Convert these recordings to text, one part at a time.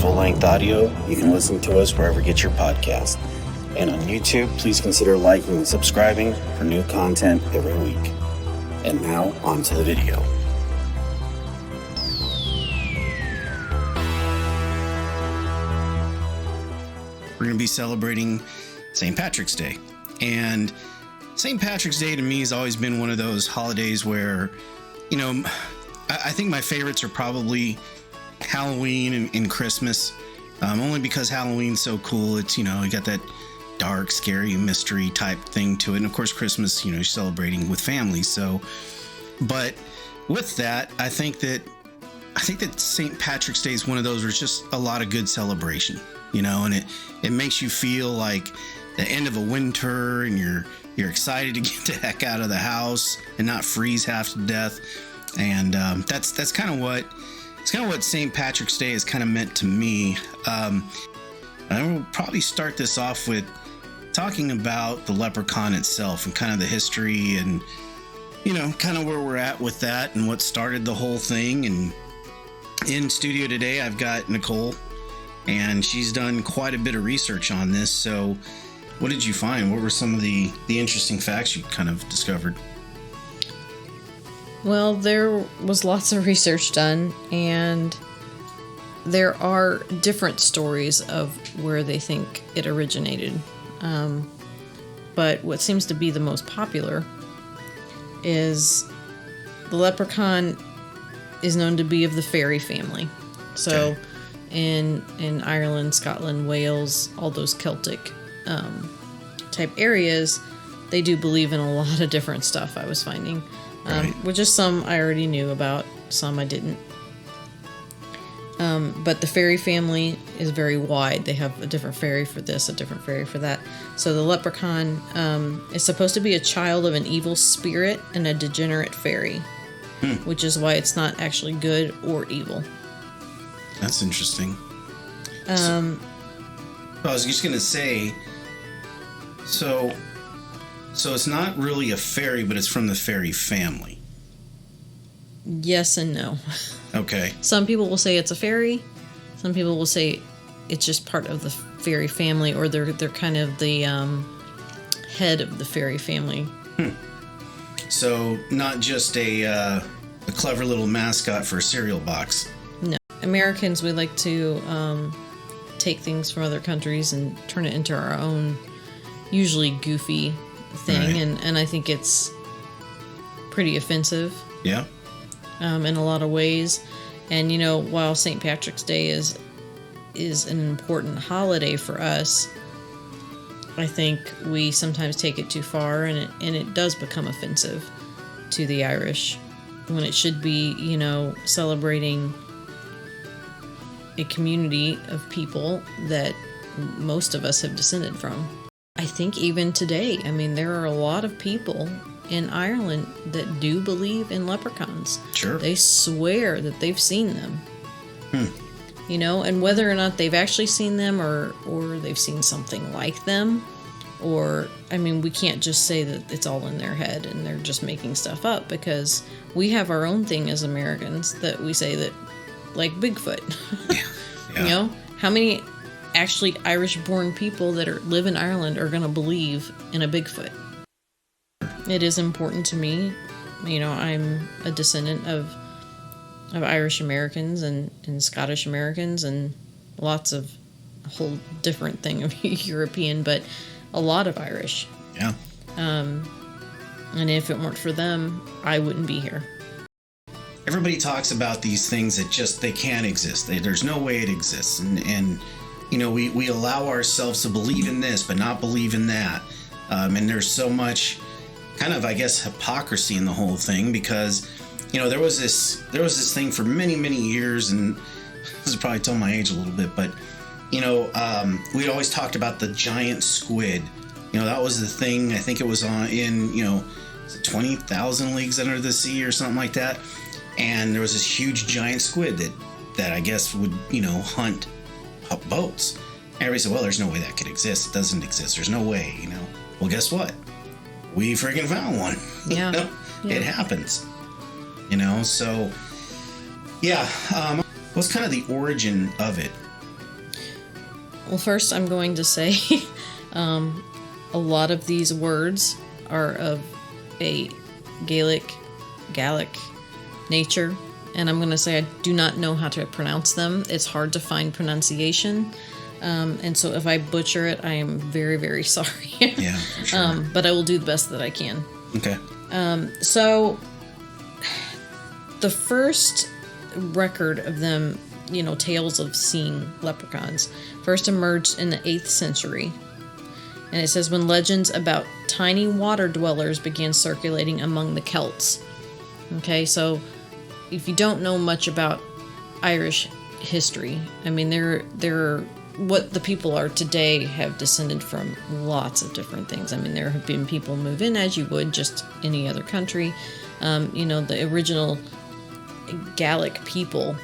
full-length audio, you can listen to us wherever you get your podcast. And on YouTube, please consider liking and subscribing for new content every week. And now, on to the video. We're going to be celebrating St. Patrick's Day. And St. Patrick's Day to me has always been one of those holidays where, you know, I think my favorites are probably Halloween and Christmas. Only because Halloween's so cool. It's, you know, you got that dark, scary mystery type thing to it. And of course, Christmas, you know, you're celebrating with family. So, but with that, I think that St. Patrick's Day is one of those where it's just a lot of good celebration, you know, and it makes you feel like the end of a winter, and you're excited to get the heck out of the house and not freeze half to death. And that's kind of what St. Patrick's Day is kind of meant to me. I will probably start this off with talking about the leprechaun itself and kind of the history and, you know, kind of where we're at with that and what started the whole thing. And in studio today, I've got Nicole, and she's done quite a bit of research on this. So what did you find? What were some of the interesting facts you kind of discovered? Well, there was lots of research done, and there are different stories of where they think it originated. But what seems to be the most popular is the leprechaun is known to be of the fairy family. So okay. in Ireland, Scotland, Wales, all those Celtic type areas, they do believe in a lot of different stuff I was finding. Right. Which is some I already knew about, some I didn't. But the fairy family is very wide. They have a different fairy for this, a different fairy for that. So the leprechaun is supposed to be a child of an evil spirit and a degenerate fairy, which is why it's not actually good or evil. That's interesting. I was just going to say, so it's not really a fairy, but it's from the fairy family. Yes and no. Okay. Some people will say it's a fairy. Some people will say it's just part of the fairy family, or they're kind of the head of the fairy family. So not just a clever little mascot for a cereal box. No. Americans, we like to take things from other countries and turn it into our own, usually goofy thing, right. and I think it's pretty offensive. Yeah. In a lot of ways. And you know, while St. Patrick's Day is an important holiday for us, I think we sometimes take it too far, and it does become offensive to the Irish when it should be, you know, celebrating a community of people that most of us have descended from. I think even today, I mean, there are a lot of people in Ireland that do believe in leprechauns. Sure. They swear that they've seen them. You know, and whether or not they've actually seen them or they've seen something like them, or, I mean, we can't just say that it's all in their head and they're just making stuff up, because we have our own thing as Americans that we say that, like Bigfoot. Yeah. You know, how many actually Irish-born people that live in Ireland are going to believe in a Bigfoot? It is important to me. You know, I'm a descendant of Irish Americans and Scottish Americans and lots of a whole different thing of European, but a lot of Irish. Yeah. And if it weren't for them, I wouldn't be here. Everybody talks about these things that just, they can't exist. There's no way it exists. And you know, we allow ourselves to believe in this, but not believe in that. And there's so much kind of, I guess, hypocrisy in the whole thing, because, you know, there was this thing for many, many years, and this is probably telling my age a little bit, but, you know, we always talked about the giant squid. You know, that was the thing. I think it was in, you know, 20,000 Leagues Under the Sea or something like that. And there was this huge giant squid that I guess would, you know, hunt boats. And everybody said, well, there's no way that could exist. It doesn't exist. There's no way, you know. Well, guess what? We freaking found one. Yeah. It happens. You know, so, yeah. What's kind of the origin of it? Well, first I'm going to say a lot of these words are of a Gallic nature, and I'm going to say I do not know how to pronounce them. It's hard to find pronunciation, and so if I butcher it, I am very, very sorry. Yeah, sure. But I will do the best that I can. Okay. So the first record of them, tales of seeing leprechauns, first emerged in the 8th century. And it says when legends about tiny water dwellers began circulating among the Celts. Okay, so if you don't know much about Irish history, I mean, they're what the people are today have descended from lots of different things. I mean, there have been people move in as you would just any other country. The original Gallic people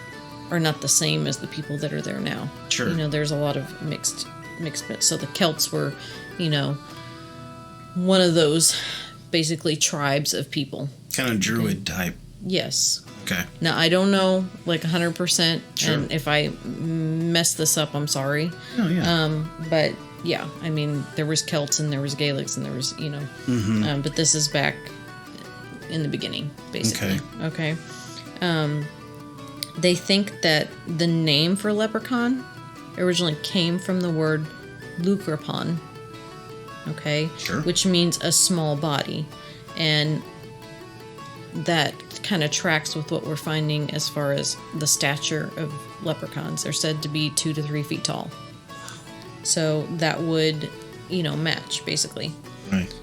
are not the same as the people that are there now. Sure. There's a lot of mixed. So the Celts were, one of those basically tribes of people. Kind of druid type. Yes. Okay. Now, I don't know, 100%, Sure. and if I mess this up, I'm sorry. Oh, yeah. But, yeah, I mean, there was Celts and there was Gaelics and there was, Mm-hmm. but this is back in the beginning, basically. Okay. They think that the name for leprechaun originally came from the word leprechaun, okay? Sure. Which means a small body. And that kind of tracks with what we're finding as far as the stature of leprechauns. They're said to be 2 to 3 feet tall. So that would, match, basically. Right.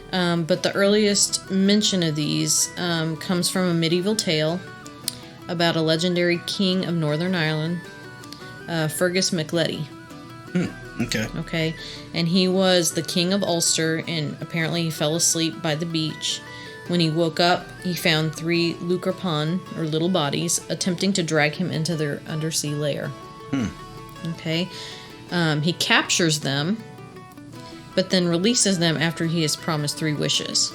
But the earliest mention of these comes from a medieval tale about a legendary king of Northern Ireland, Fergus MacLeody. Okay. Okay, and he was the king of Ulster, and apparently he fell asleep by the beach. When he woke up, he found 3 leprechaun, or little bodies, attempting to drag him into their undersea lair. Okay, he captures them, but then releases them after he has promised 3 wishes,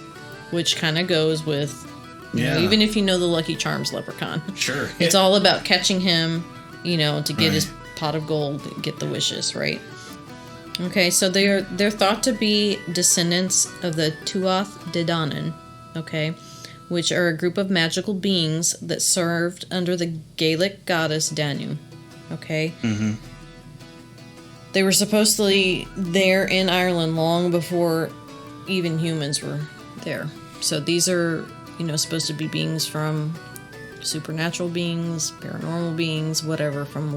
which kind of goes with, even if you know the Lucky Charms leprechaun. Sure. It's all about catching him, to get his pot of gold, get the wishes, right? Okay, so they're thought to be descendants of the Tuath De Danann, okay, which are a group of magical beings that served under the Gaelic goddess Danu, okay? Mm-hmm. They were supposedly there in Ireland long before even humans were there. So these are, supposed to be beings from supernatural beings, paranormal beings, whatever, from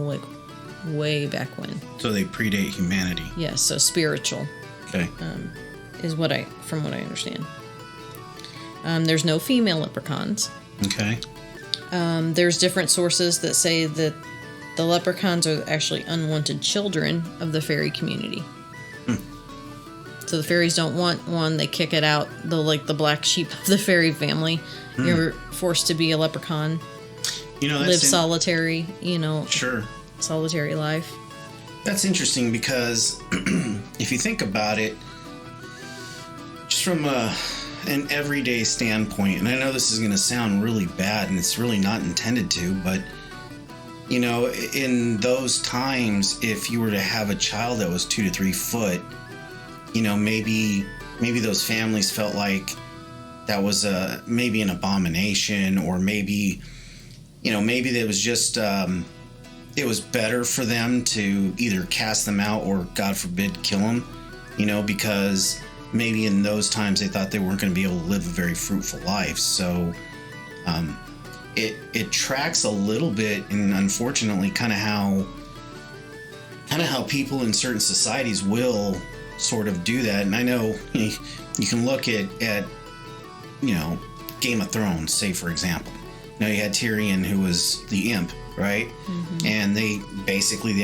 way back when. So they predate humanity. Yes, so spiritual. Okay. Is from what I understand. There's no female leprechauns. Okay. There's different sources that say that the leprechauns are actually unwanted children of the fairy community. So the fairies don't want one, they kick it out. The black sheep of the fairy family. You're forced to be a leprechaun. Live solitary, Sure. solitary life. That's interesting because if you think about it, just from an everyday standpoint, and I know this is going to sound really bad and it's really not intended to, but in those times, if you were to have a child that was 2 to 3 foot, maybe those families felt like that was maybe an abomination, or maybe that was just it was better for them to either cast them out or, God forbid, kill them, because maybe in those times they thought they weren't going to be able to live a very fruitful life. So it tracks a little bit, and unfortunately kind of how people in certain societies will sort of do that. And I know you can look at Game of Thrones, say, for example. You had Tyrion, who was the imp, right? Mm-hmm. And they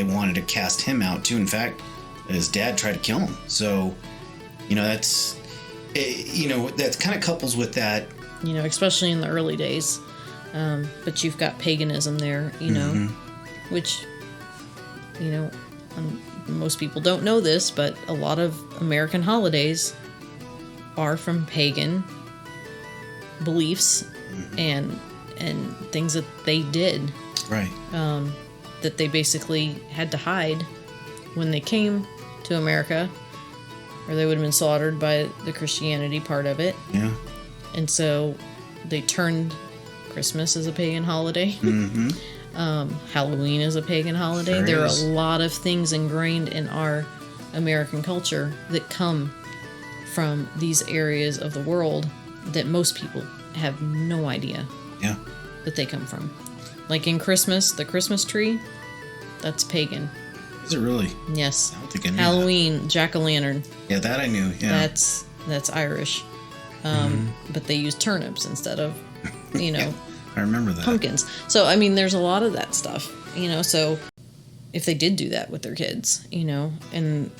wanted to cast him out too. In fact, his dad tried to kill him. So, that's kind of couples with that. Especially in the early days. But you've got paganism there, which, most people don't know this, but a lot of American holidays are from pagan beliefs and things that they did. Right. That they basically had to hide when they came to America, or they would have been slaughtered by the Christianity part of it. Yeah. And so they turned Christmas as a pagan holiday. Mm-hmm. Halloween is a pagan holiday. Sure there are is. a lot of things ingrained in our American culture that come from these areas of the world that most people have no idea Yeah. that they come from. Like in Christmas, the Christmas tree, that's pagan. Is it really? Yes. I don't think I knew Halloween, jack-o'-lantern, that. Yeah, that I knew. Yeah. that's Irish. But they use turnips instead of, I remember that. pumpkins. So, I mean, there's a lot of that stuff, so if they did do that with their kids, and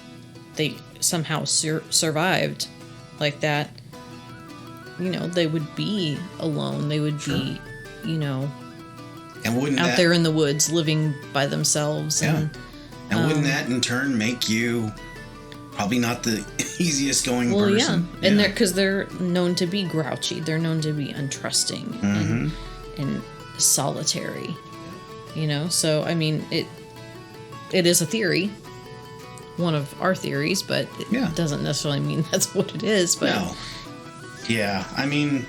they somehow survived like that, they would be alone. They would be, And wouldn't out that, there in the woods living by themselves. Yeah. And wouldn't that in turn make you probably not the easiest going person? Yeah. And because they're known to be grouchy. They're known to be untrusting and solitary. So I mean, it is a theory, one of our theories, but it doesn't necessarily mean that's what it is. But no. Yeah, I mean,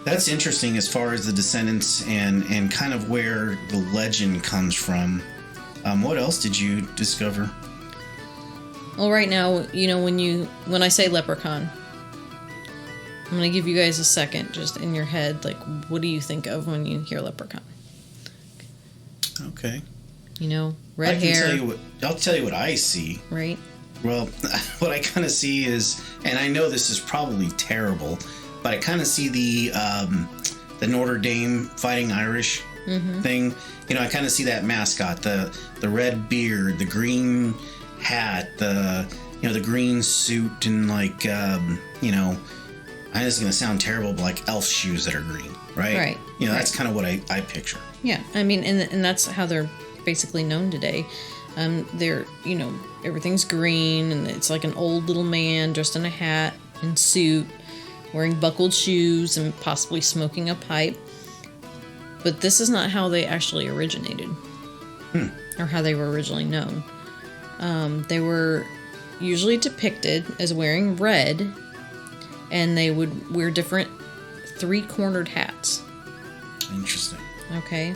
that's interesting as far as the descendants and kind of where the legend comes from. What else did you discover? Well, right now, when I say leprechaun, I'm going to give you guys a second just in your head. Like, what do you think of when you hear leprechaun? Okay. Red hair. I'll tell you what I see. Right? Well, what I kind of see is, and I know this is probably terrible, but I kind of see the Notre Dame Fighting Irish thing. I kind of see that mascot, the red beard, the green hat, the green suit, and like I know this is gonna sound terrible, but like elf shoes that are green, right? Right. That's kind of what I picture. Yeah, I mean, and that's how they're basically known today. They're, everything's green, and it's like an old little man dressed in a hat and suit, wearing buckled shoes, and possibly smoking a pipe. But this is not how they actually originated, or how they were originally known. They were usually depicted as wearing red, and they would wear different three-cornered hats. Interesting. Okay.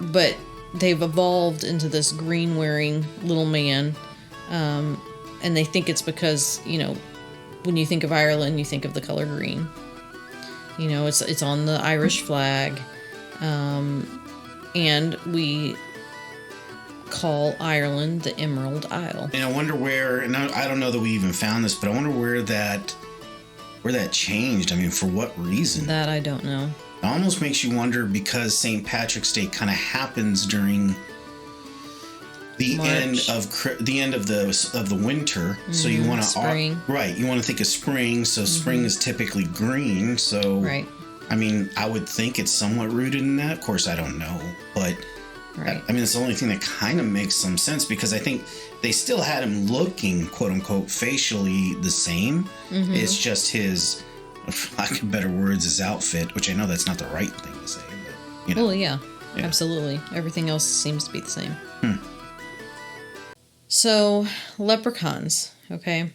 But they've evolved into this green-wearing little man, and they think it's because, when you think of Ireland, you think of the color green. It's on the Irish flag, and we call Ireland the Emerald Isle. And I wonder where, and I don't know that we even found this, but I wonder where that changed. I mean, for what reason? That I don't know. It almost makes you wonder, because St. Patrick's Day kind of happens during the March. end of the winter. So you want to spring. Right, you want to think of spring. So spring is typically green. So Right. I mean, I would think it's somewhat rooted in that. Of course, I don't know, but Right. I mean, it's the only thing that kind of makes some sense, because I think they still had him looking, quote unquote, facially the same. It's just his, for lack of better words, his outfit, which I know that's not the right thing to say, but Well, yeah, absolutely. Everything else seems to be the same. So, leprechauns, okay?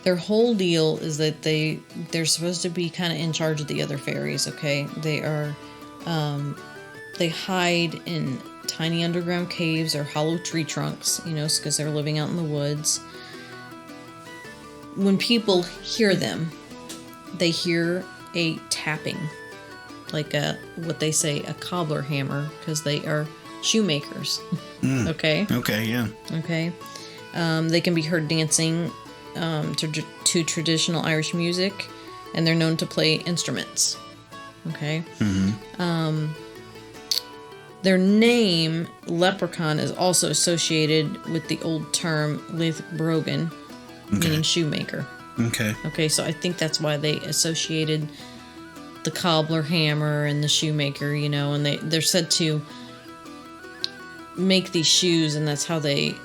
Their whole deal is that they're supposed to be kind of in charge of the other fairies, okay? They are, they hide in tiny underground caves or hollow tree trunks, because they're living out in the woods. When people hear them, they hear a tapping, like what they say, a cobbler hammer, because they are shoemakers. Okay. Okay. Yeah. Okay. They can be heard dancing to traditional Irish music, and they're known to play instruments. Okay. Their name, leprechaun, is also associated with the old term leithbrogan, meaning shoemaker. Okay. Okay, so I think that's why they associated the cobbler hammer and the shoemaker, and they're said to make these shoes, and that's how they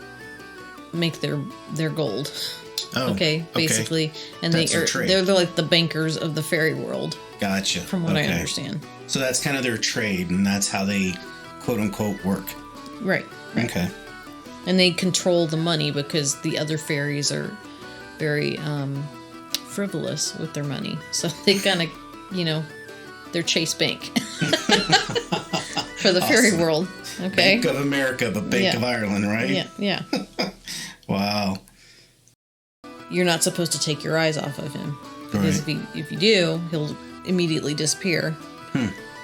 make their gold. Oh, okay, basically. And That's their trade. they're like the bankers of the fairy world, Gotcha. from what I understand. So that's kind of their trade, and that's how they, quote unquote, work. Right. Okay. And they control the money because the other fairies are very frivolous with their money. So they kind of, they're Chase Bank for the fairy world. Okay. Bank of America, but Bank of Ireland, right? Yeah. Wow. You're not supposed to take your eyes off of him. Because if you do, he'll immediately disappear.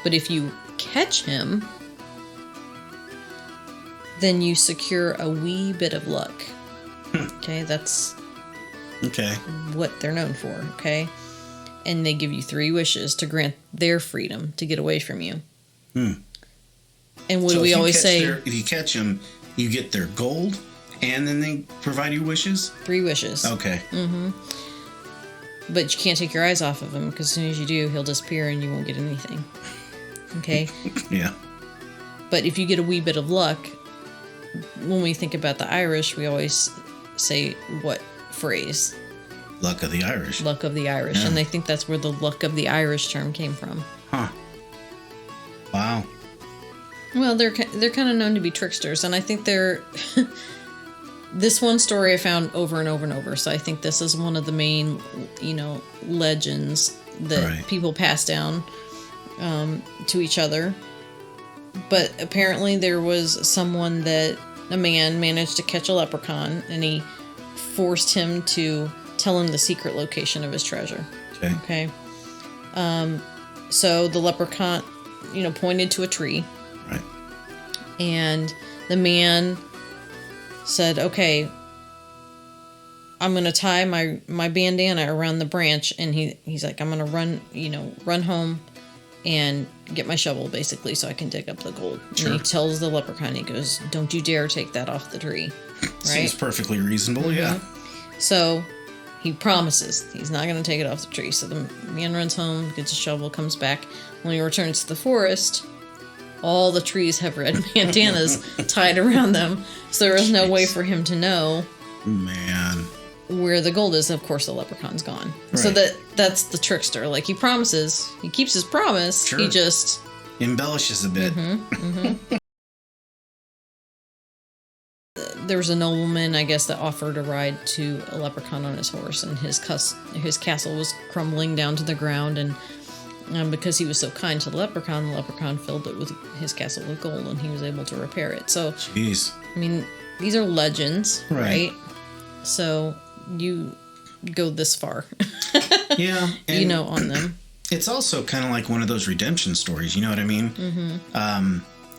But if you catch him, then you secure a wee bit of luck. Okay, that's what they're known for, okay? And they give you 3 wishes to grant their freedom to get away from you. And what do we always say? If you catch them, you get their gold, and then they provide you wishes? 3 wishes. Okay. But you can't take your eyes off of him, because as soon as you do, he'll disappear and you won't get anything. Okay? Yeah. But if you get a wee bit of luck, when we think about the Irish, we always say what phrase? Luck of the Irish. Luck of the Irish. Yeah. And they think that's where the luck of the Irish term came from. Huh. Wow. Well, they're kind of known to be tricksters, and I think they're... This one story I found over and over and over, so I think this is one of the main, legends that people pass down to each other. But apparently there was a man managed to catch a leprechaun, and he forced him to tell him the secret location of his treasure. Okay. So the leprechaun, pointed to a tree. Right. And the man said, okay, I'm going to tie my bandana around the branch. And he's like, I'm going to run home and get my shovel, basically, so I can dig up the gold. Sure. And he tells the leprechaun, he goes, don't you dare take that off the tree. Right? Seems perfectly reasonable, yeah. So he promises he's not going to take it off the tree. So the man runs home, gets a shovel, comes back. When he returns to the forest, all the trees have red bandanas tied around them. So there is no way for him to know where the gold is. Of course, the leprechaun's gone. Right. So that's the trickster. Like, he promises, he keeps his promise. Sure. He just embellishes a bit. There was a nobleman, I guess, that offered a ride to a leprechaun on his horse, and his castle was crumbling down to the ground, and because he was so kind to the leprechaun filled it with his castle with gold, and he was able to repair it. So, jeez. I mean, these are legends, right? So you go this far, yeah, and on them. It's also kind of like one of those redemption stories. You know what I mean?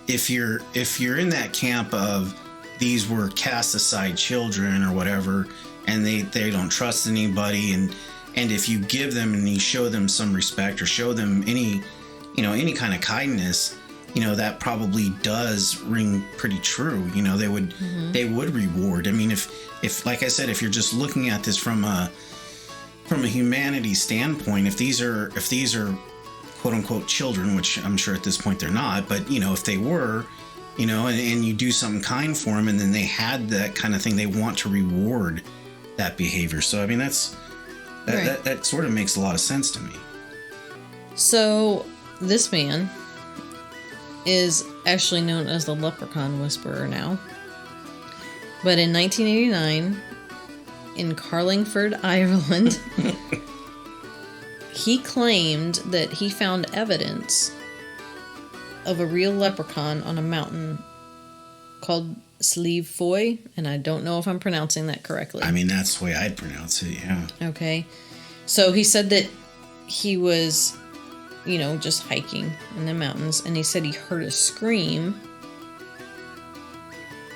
If you're in that camp of these were cast aside children or whatever, and they don't trust anybody, and if you give them and you show them some respect or show them any kind of kindness, that probably does ring pretty true. They would reward. I mean, if like I said, if you're just looking at this from a humanity standpoint, if these are quote unquote children, which I'm sure at this point they're not, but if they were, and you do something kind for them, and then they had that kind of thing, they want to reward that behavior. So I mean, that sort of makes a lot of sense to me. So this man is actually known as the Leprechaun Whisperer now. But in 1989, in Carlingford, Ireland, he claimed that he found evidence of a real leprechaun on a mountain called Slieve Foy, and I don't know if I'm pronouncing that correctly. I mean, that's the way I'd pronounce it, yeah. Okay. So he said that he was, just hiking in the mountains, and he said he heard a scream,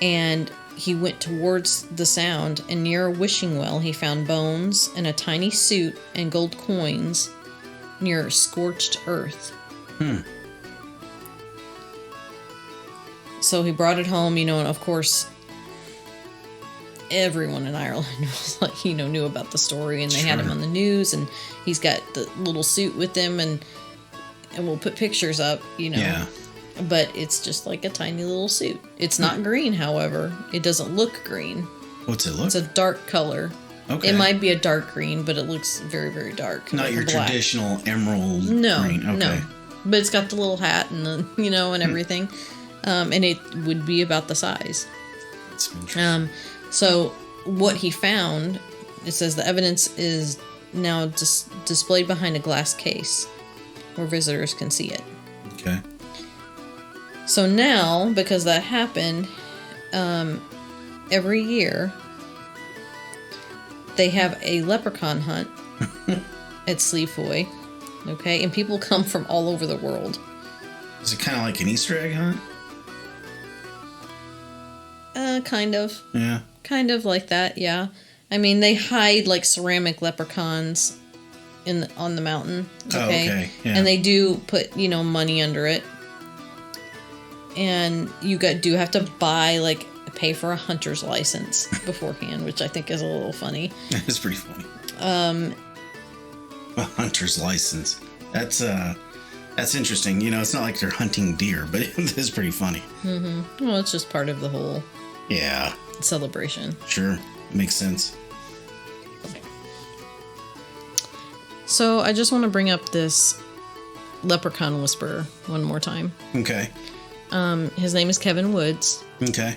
and he went towards the sound, and near a wishing well, he found bones and a tiny suit and gold coins near scorched earth. So he brought it home, and of course, everyone in Ireland was like, knew about the story, and they had him on the news, and he's got the little suit with him, and we'll put pictures up, Yeah. But it's just like a tiny little suit. It's not green, however. It doesn't look green. What's it look? It's a dark color. Okay. It might be a dark green, but it looks very, very dark. Not like your traditional emerald green. Okay. No. But it's got the little hat and and everything. And it would be about the size. That's interesting. So what he found, it says the evidence is now displayed behind a glass case where visitors can see it. Okay. So now, because that happened, every year they have a leprechaun hunt at Sleafoi. Okay, and people come from all over the world. Is it kind of like an Easter egg hunt? Kind of. Yeah. Kind of like that, yeah. I mean, they hide like ceramic leprechauns on the mountain. Okay. Oh, okay. Yeah. And they do put, money under it. And you do have to pay for a hunter's license beforehand, which I think is a little funny. It's pretty funny. A hunter's license. That's interesting. It's not like they're hunting deer, but it is pretty funny. Mm-hmm. Well, it's just part of the whole celebration. Sure. Makes sense. So I just want to bring up this leprechaun whisperer one more time. Okay. His name is Kevin Woods. Okay.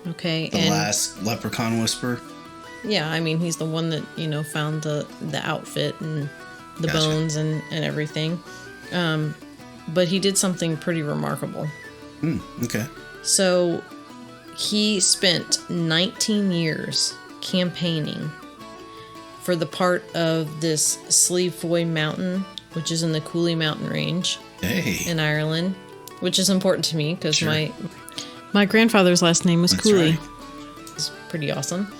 Okay. The last leprechaun whisperer? Yeah, I mean, he's the one that, found the outfit and the bones and everything. But he did something pretty remarkable. Okay. So he spent 19 years campaigning for the part of this Sleafoi mountain, which is in the Cooley Mountain Range in Ireland, which is important to me because my grandfather's last name was Cooley. Right. It's pretty awesome.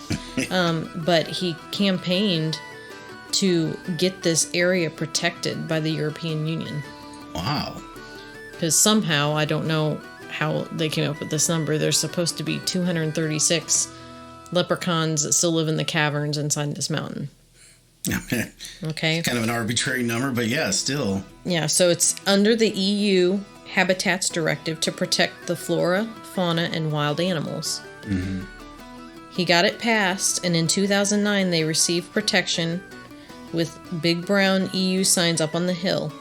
But he campaigned to get this area protected by the European Union. Wow. Because somehow, I don't know how they came up with this number, there's supposed to be 236 leprechauns that still live in the caverns inside this mountain. Okay. It's kind of an arbitrary number, but yeah, still. Yeah, so it's under the EU Habitats Directive to protect the flora, fauna, and wild animals. Mm-hmm. He got it passed, and in 2009 they received protection with big brown EU signs up on the hill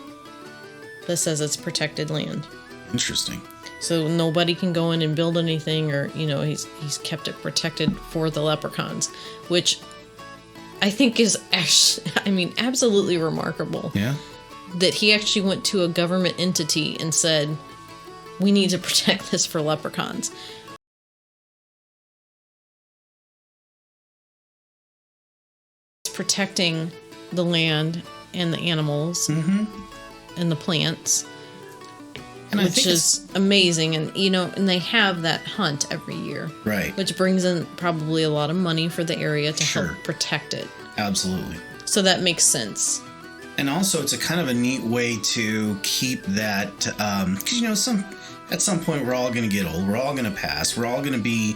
that says it's protected land. Interesting. So nobody can go in and build anything, or he's kept it protected for the leprechauns, which I think is actually, absolutely remarkable. Yeah. That he actually went to a government entity and said, "We need to protect this for leprechauns." It's protecting the land and the animals and the plants. Which is amazing, and and they have that hunt every year, right? Which brings in probably a lot of money for the area to help protect it. Absolutely. So that makes sense. And also, it's a kind of a neat way to keep that, because at some point we're all going to get old, we're all going to pass, we're all going to be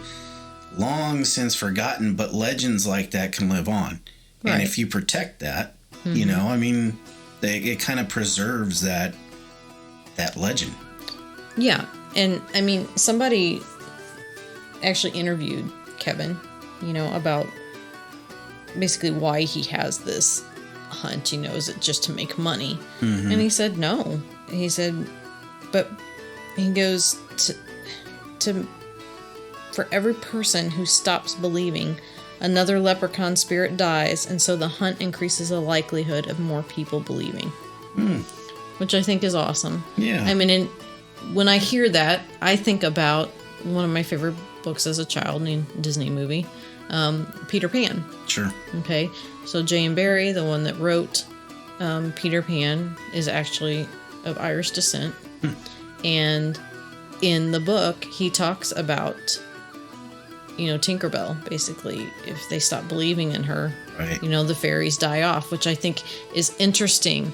long since forgotten, but legends like that can live on, right. And if you protect that, it kind of preserves that legend. Yeah, and somebody actually interviewed Kevin, about basically why he has this hunt. Is it just to make money? Mm-hmm. And he said no. He said, but he goes to for every person who stops believing, another leprechaun spirit dies, and so the hunt increases the likelihood of more people believing. Which I think is awesome. Yeah. When I hear that, I think about one of my favorite books as a child, named Disney movie, Peter Pan. Sure. Okay. So J.M. Barrie, the one that wrote Peter Pan, is actually of Irish descent. And in the book, he talks about, Tinkerbell, basically. If they stop believing in her, right. The fairies die off, which I think is interesting.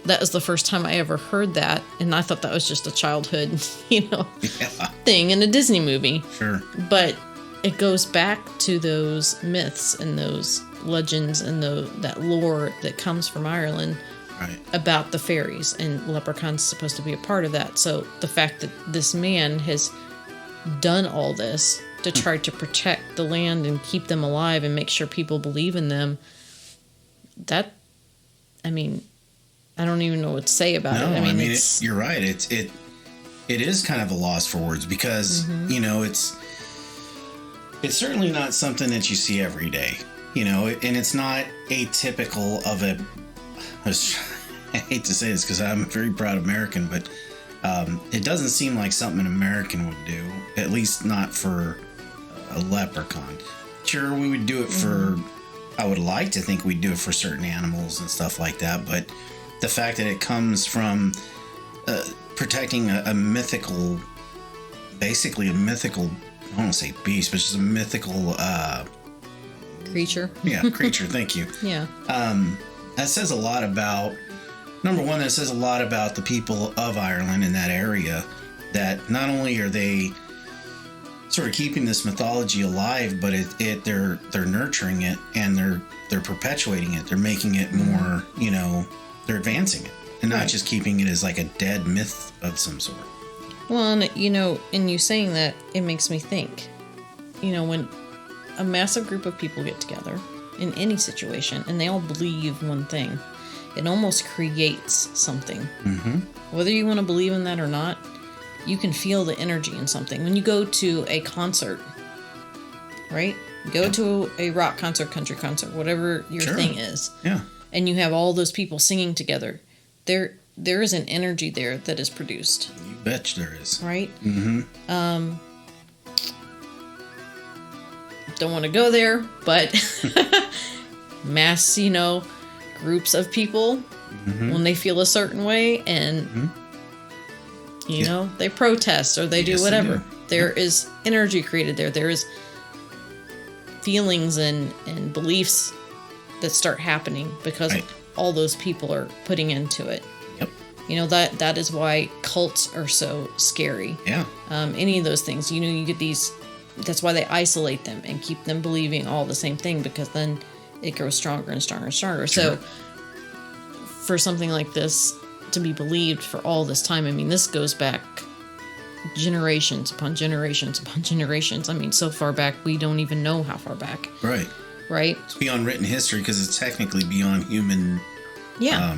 That was the first time I ever heard that, and I thought that was just a childhood, thing in a Disney movie. Sure. But it goes back to those myths and those legends and that lore that comes from Ireland, right. About the fairies, and leprechauns supposed to be a part of that. So the fact that this man has done all this to try to protect the land and keep them alive and make sure people believe in them, I don't even know what to say about it. You're right. It is kind of a loss for words because, it's certainly not something that you see every day, you know, and it's not atypical of a. I hate to say this because I'm a very proud American, but it doesn't seem like something an American would do, at least not for a leprechaun. Sure, we would do it for, I would like to think we'd do it for certain animals and stuff like that, but the fact that it comes from protecting a mythical, basically a mythical, I don't want to say beast, but just a mythical creature. Yeah, creature, thank you. Yeah. That says a lot about, number one, that says a lot about the people of Ireland in that area, that not only are they sort of keeping this mythology alive, but they're nurturing it, and they're perpetuating it. They're making it more, you know, they're advancing it, and not just keeping it as like a dead myth of some sort. Well, and you know, in you saying that, it makes me think, you know, when a massive group of people get together in any situation and they all believe one thing, it almost creates something. Mm-hmm. Whether you want to believe in that or not, you can feel the energy in something. When you go to a concert, right? Go to a rock concert, country concert, whatever your thing is. Yeah. And you have all those people singing together. There is an energy there that is produced. You bet there is. Right? Mm-hmm. Don't want to go there, but mass, you know, groups of people, when they feel a certain way and, you know, they protest or they do whatever. There is energy created there. There is feelings and beliefs that start happening because all those people are putting into it. Yep. You know, that is why cults are so scary. Yeah. Any of those things, you know, you get these, that's why they isolate them and keep them believing all the same thing, because then it grows stronger and stronger and stronger. Sure. So for something like this to be believed for all this time, I mean, this goes back generations upon generations upon generations. I mean, so far back, we don't even know how far back. Right. Right? It's beyond written history because it's technically beyond human. Yeah.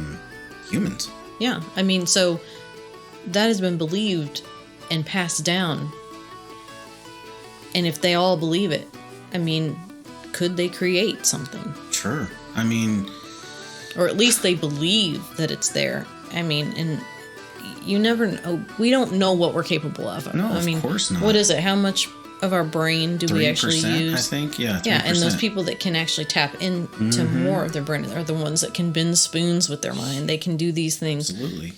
Humans. Yeah. I mean, so that has been believed and passed down. And if they all believe it, I mean, could they create something? Sure. I mean, or at least they believe that it's there. I mean, and you never know. We don't know what we're capable of. No, I mean, of course not. What is it? How much of our brain do we actually use? I think, yeah. 3%. Yeah, and those people that can actually tap into more of their brain are the ones that can bend spoons with their mind. They can do these things. Absolutely.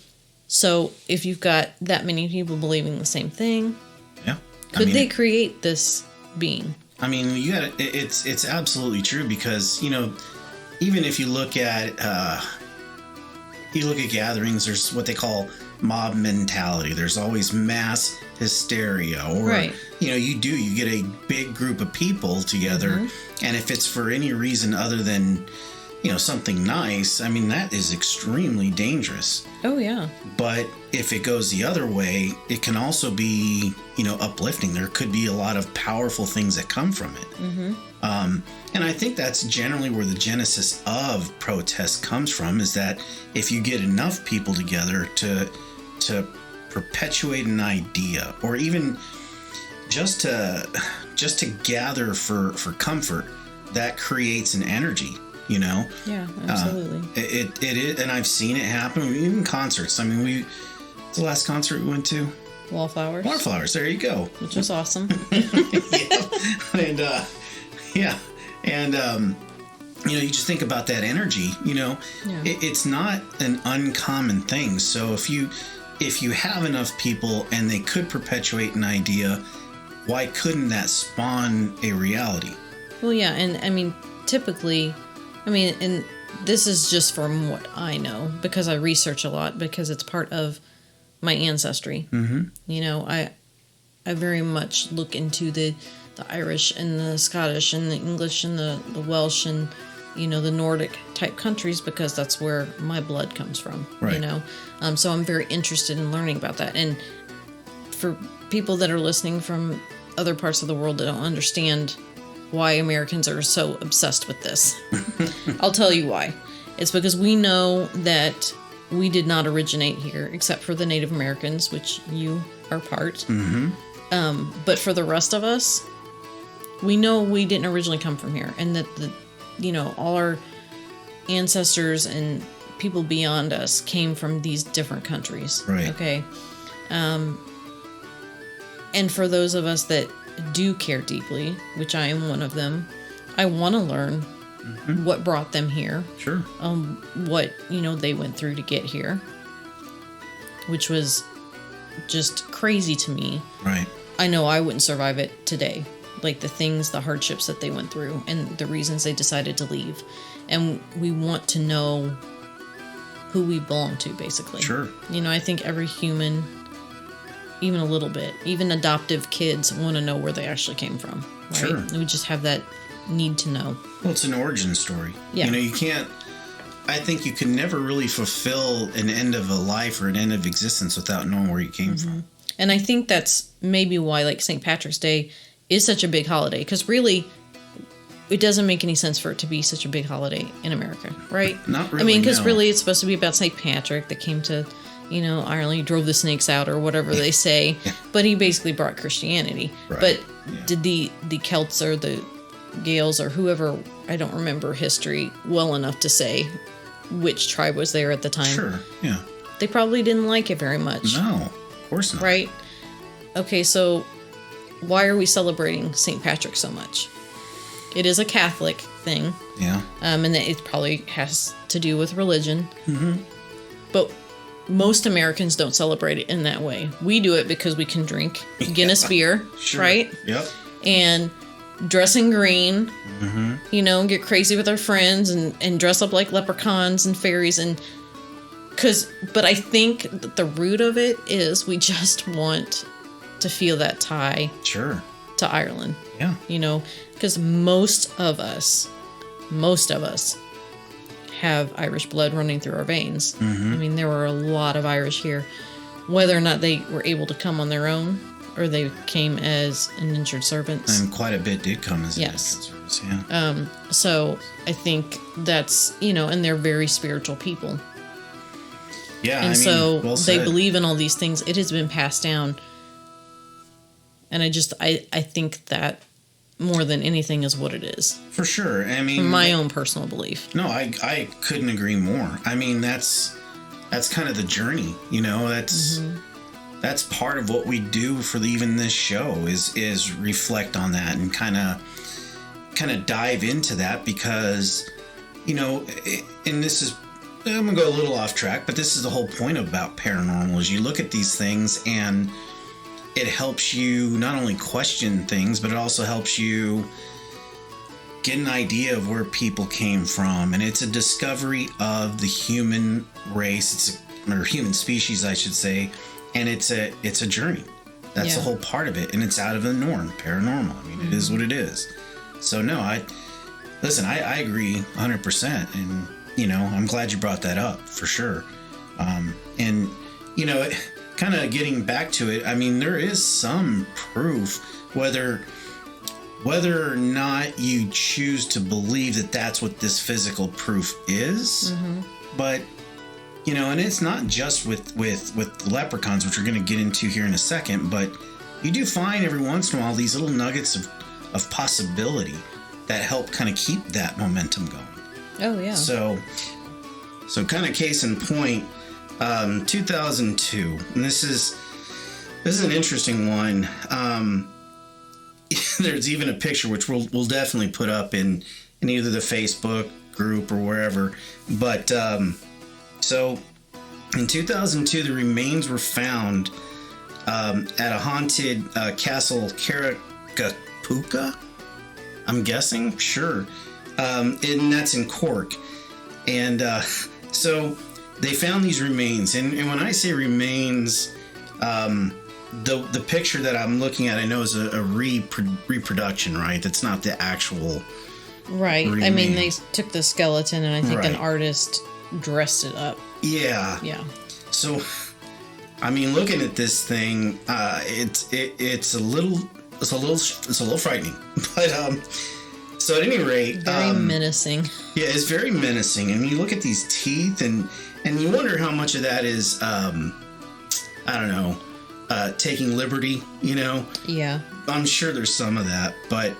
So if you've got that many people believing the same thing, yeah, could they create this being? I mean, you got it's absolutely true, because, you know, even if you look at gatherings, there's what they call mob mentality. There's always mass hysteria, or you know, you get a big group of people together, and if it's for any reason other than, you know, something nice, I mean, that is extremely dangerous. Oh yeah. But if it goes the other way, it can also be, you know, uplifting. There could be a lot of powerful things that come from it. And I think that's generally where the genesis of protest comes from, is that if you get enough people together to perpetuate an idea, or even just to gather for comfort, that creates an energy, you know? Yeah, absolutely. It is, and I've seen it happen, even concerts. I mean, what's the last concert we went to? Wallflowers. Wallflowers, there you go. Which was awesome. And you know, you just think about that energy, you know, it's not an uncommon thing. So if you have enough people and they could perpetuate an idea, why couldn't that spawn a reality? Well, yeah, and I mean, typically, I mean, and this is just from what I know, because I research a lot, because it's part of my ancestry. You know, I very much look into the Irish and the Scottish and the English and the Welsh and, you know, the Nordic type countries, because that's where my blood comes from, you know. So I'm very interested in learning about that. And for people that are listening from other parts of the world that don't understand why Americans are so obsessed with this, I'll tell you why. It's because we know that we did not originate here, except for the Native Americans, which you are part. But for the rest of us, We know we didn't originally come from here, and that all our ancestors and people beyond us came from these different countries. Right. Okay. And for those of us that do care deeply, which I am one of them, I want to learn what brought them here. Sure. What, they went through to get here, which was just crazy to me. Right. I know I wouldn't survive it today. Like the hardships that they went through and the reasons they decided to leave. And we want to know who we belong to, basically. Sure. I think every human, even a little bit, even adoptive kids want to know where they actually came from. Right? Sure. We just have that need to know. Well, it's an origin story. Yeah. I think you can never really fulfill an end of a life or an end of existence without knowing where you came from. And I think that's maybe why, like, St. Patrick's Day is such a big holiday, because really, it doesn't make any sense for it to be such a big holiday in America, right? Not really. Because really it's supposed to be about St. Patrick that came to, Ireland. He drove the snakes out or whatever they say, but he basically brought Christianity. Right. But did the Celts or the Gaels or whoever, I don't remember history well enough to say which tribe was there at the time. Sure, yeah. They probably didn't like it very much. No, of course not. Right? Okay, so why are we celebrating St. Patrick so much? It is a Catholic thing. Yeah. And it probably has to do with religion. Mm-hmm. But most Americans don't celebrate it in that way. We do it because we can drink Guinness beer, Sure. right? Yep. And dress in green, get crazy with our friends and dress up like leprechauns and fairies. But I think that the root of it is we just want to feel that tie Sure. to Ireland. Yeah. Because most of us have Irish blood running through our veins. Mm-hmm. There were a lot of Irish here, whether or not they were able to come on their own or they came as indentured servants. And quite a bit did come as Yes. indentured servants, yeah. So I think that's, and they're very spiritual people. Yeah, And so well they said. believe in all these things. It has been passed down. And I think that more than anything is what it is. For sure. From my own personal belief. No, I couldn't agree more. That's kind of the journey, That's part of what we do for even this show is reflect on that and kind of dive into that because, and this is, I'm going to go a little off track, but this is the whole point about paranormal is you look at these things and it helps you not only question things, but it also helps you get an idea of where people came from. And it's a discovery of the human race, or human species, I should say. And it's a journey. That's the whole part of it. And it's out of the norm, paranormal. It is what it is. So no, I agree 100%. And, I'm glad you brought that up for sure. And, kind of getting back to it, there is some proof, whether or not you choose to believe that that's what this physical proof is, but and it's not just with leprechauns, which we're going to get into here in a second, but you do find every once in a while these little nuggets of possibility that help kind of keep that momentum going. Oh yeah. So kind of case in point, 2002, and this is an interesting one. There's even a picture which we'll definitely put up in either the Facebook group or wherever. But so in 2002, the remains were found at a haunted castle, Carrigapuka, I'm guessing, sure, and that's in Cork. And so they found these remains, and when I say remains, the picture that I'm looking at, I know is a reproduction, right? That's not the actual right. remain. They took the skeleton, and I think an Right. artist dressed it up. Yeah. Yeah. So, looking at this thing, it's a little frightening, but so at any rate, Very menacing. Yeah, it's very menacing, and you look at these teeth, and you wonder how much of that is, I don't know, taking liberty. Yeah. I'm sure there's some of that, but